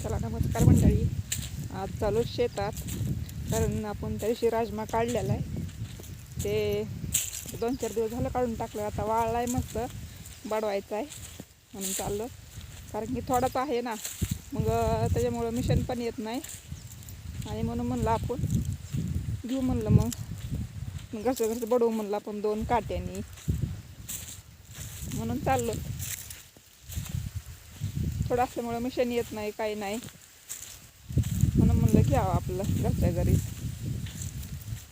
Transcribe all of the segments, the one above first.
चला नमस्कार मंडळी. आज चालू शेतात, कारण आपण त्या दिवशी राजमा काढलेला आहे. ते 2-4 दिवस झालं काढून टाकलं. आता वाळला आहे, मस्त बडवायचा आहे म्हणून चाललं. कारण की थोडाच आहे ना, मग त्याच्यामुळं मिशन पण येत नाही. आणि म्हणून म्हणलं आपण घेऊ, म्हणलं मग घरचं बडवू म्हणलं आपण 2 काट्यांनी, म्हणून चाललो. थोडं असल्यामुळं मिशन येत नाही, काही नाही, म्हणून म्हणलं घ्यावं आपलं घरच्या घरी.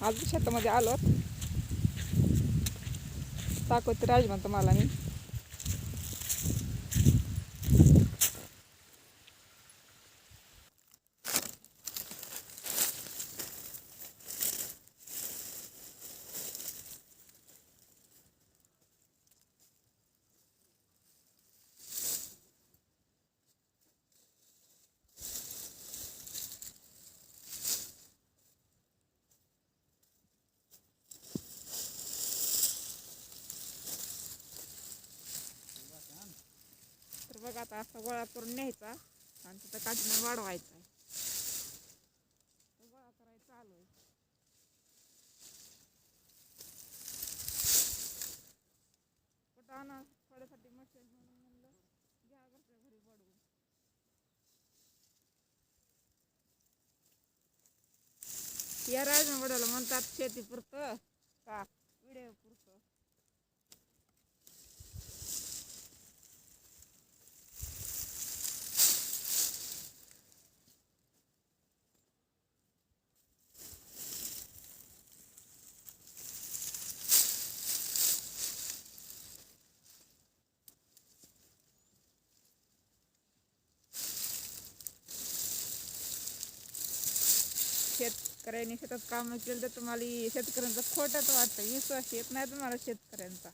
आज शेतामध्ये आलो, दाखवते राजमा तुम्हाला मी. तर बघा, आता असा गोळा करून न्यायचा आणि तिथं काठीनं वाढवायचा आहे. गोळा करायचा चालू आहे. कुठं आणा थोड्यासाठी मशीन, म्हणून म्हणलं घ्या घरच्या घरी बडवून. या राजमा बडवलं म्हणतात शेती पुरतं का व्हिडिओ पुरतं. शेतकऱ्यांनी शेतात काम केलं तर तुम्हाला शेतकऱ्यांचा खोटंच वाटतं. विश्वास येत नाही तुम्हाला शेतकऱ्यांचा.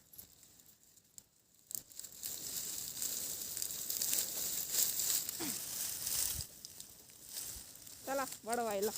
चला वाढवायला.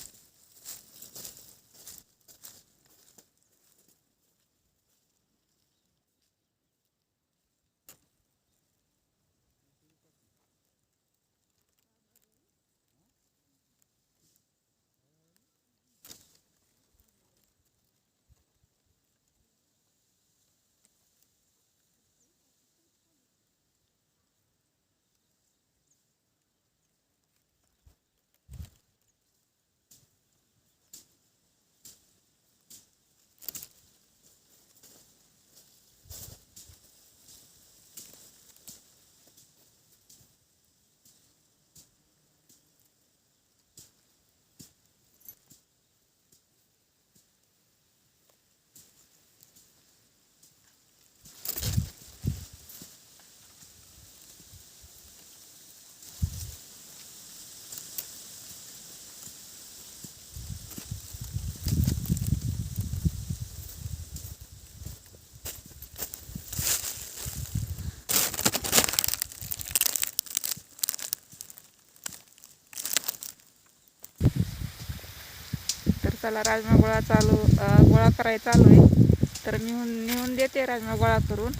तर चला राजमा गोळा करायचा चालू आहे. तर नेऊन देते राजमा गोळा करून.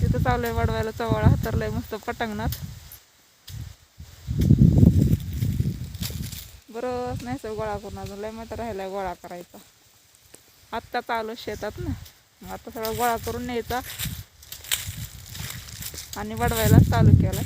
तिथं चालू आहे वाढवायला. चवळा हातरलाय मस्त पटांगणात. बरं नाही सर गोळा करून, अजून लय मोठा राहिलाय गोळा करायचा. आत्ता चालू शेतात ना, मग आता सगळा गोळा करून न्यायचा आणि वाढवायला चालू केला.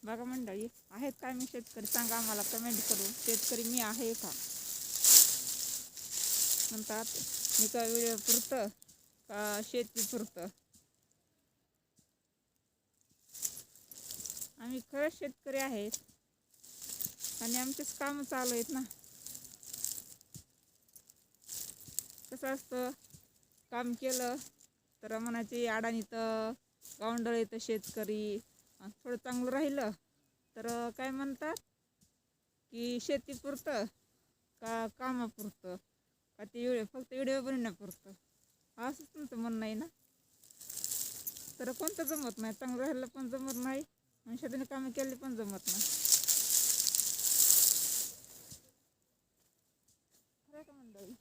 बघा मंडळी, आहेत काय मी शेतकरी? सांगा आम्हाला कमेंट करून. शेतकरी मी आहे का? म्हणतात मी का व्हिडिओ पुरतं का शेती पुरतं? आम्ही खरंच शेतकरी आहेत आणि आमचेच काम चालू आहेत ना. कसं असतं, काम केलं तर म्हणायचे अडाणी तर गावंडळ तर शेतकरी थोडं चांगलं राहिलं तर काय म्हणतात की शेतीपुरतं का कामापुरतं का ते फक्त व्हिडिओ बनवण्यापुरतं, असंच तुमचं म्हणणं आहे ना. तर कोणतं जमत नाही, चांगलं राहिलं पण जमत नाही आणि शेतीने कामं केली पण जमत नाही. खरं का मंडळी?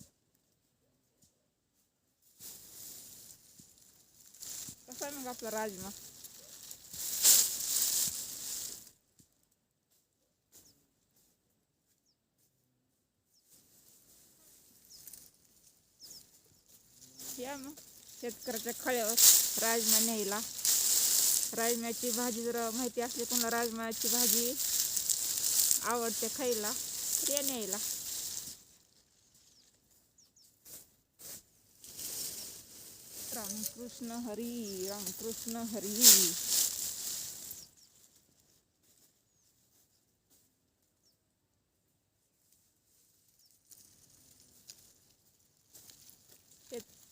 कसा आहे मग आपला राजमा? या मग शेतकऱ्याच्या खळ्यावर राजमा न्यायला. राजम्याची भाजी जर माहिती असली कोणाला राजम्याची भाजी आवडते खायला तर या न्यायला. रामकृष्ण हरी, रामकृष्ण हरी.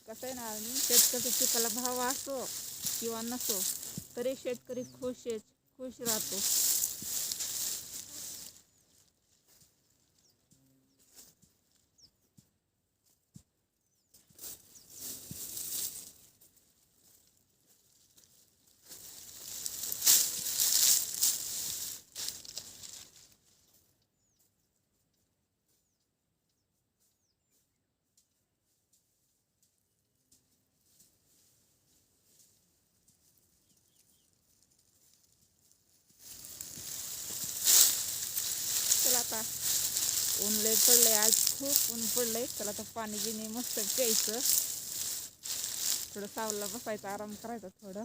कसं आहे ना, शेतकऱ्याच्या पिकाला भाव असो किंवा नसो तरी शेतकरी खुश राहतो. चला आता ऊन लय पडलंय, आज खूप ऊन पडलंय. चला आता पाणी गिनी मस्त प्यायचं, थोडं सावला बसायचं, आराम करायचा थोडं.